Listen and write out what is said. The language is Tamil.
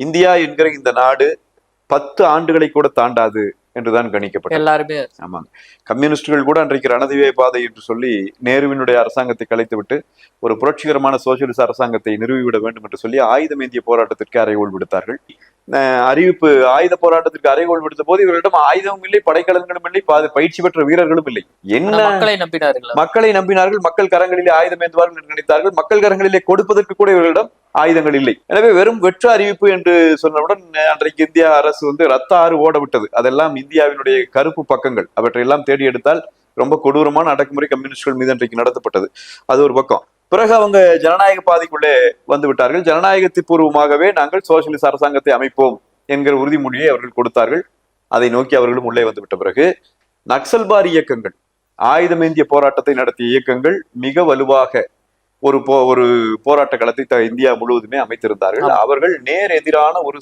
இந்தியா என்கிற இந்த நாடு 10 ஆண்டுகளை கூட தாண்டாது என்றுதான் கணிக்கப்பட்டது. எல்லாருமே ஆமாங்க. கம்யூனிஸ்டுகள் கூட அன்றைக்கு ரணதிவே பாதை என்று சொல்லி நேருவினுடைய அரசாங்கத்தை கலைத்துவிட்டு ஒரு புரட்சிகரமான சோசியலிச அரசாங்கத்தை நிறுவிவிட வேண்டும் என்று சொல்லி ஆயுதம் ஏந்திய போராட்டத்திற்கு அறைகோல் விடுத்தார்கள். அறிவிப்பு ஆயுத போராட்டத்திற்கு அறைகோல் விடுத்த போது இவர்களிடம் ஆயுதமும் இல்லை, படைக்கலன்களும் இல்லை, பயிற்சி பெற்ற வீரர்களும் இல்லை. என்ன மக்களை நம்பினார்கள். மக்களை நம்பினார்கள். மக்கள் கரங்களிலே ஆயுதம் ஏந்துவார்கள் என்று நினைத்தார்கள். மக்கள் கரங்களிலே கொடுப்பதற்கு கூட இவர்களிடம் ஆயுதங்கள் இல்லை. எனவே வெறும் வெற்று அறிவிப்பு என்று சொன்னவுடன் அன்றைக்கு இந்திய அரசு ரத்த ஆறு ஓட விட்டது. அதெல்லாம் இந்தியாவினுடைய கருப்பு பக்கங்கள். அவற்றையெல்லாம் தேடி எடுத்தால் ரொம்ப கொடூரமான அடக்குமுறை கம்யூனிஸ்டுகள் மீது அன்றைக்கு நடத்தப்பட்டது. அது ஒரு பக்கம். பிறகு அவங்க ஜனநாயக பாதைக்குள்ளே வந்து விட்டார்கள். ஜனநாயகத்தை பூர்வமாகவே நாங்கள் சோசியலிச அரசாங்கத்தை அமைப்போம் என்கிற உறுதிமொழியை அவர்கள் கொடுத்தார்கள். அதை நோக்கி அவர்களும் உள்ளே வந்து விட்ட பிறகு நக்சல்பாரி இயக்கங்கள், ஆயுதமேந்திய போராட்டத்தை நடத்திய இயக்கங்கள் மிக வலுவாக ஒரு போராட்ட களத்தை இந்தியா முழுவதுமே அமைத்திருந்தார்கள். அவர்கள் நேர் எதிரான ஒரு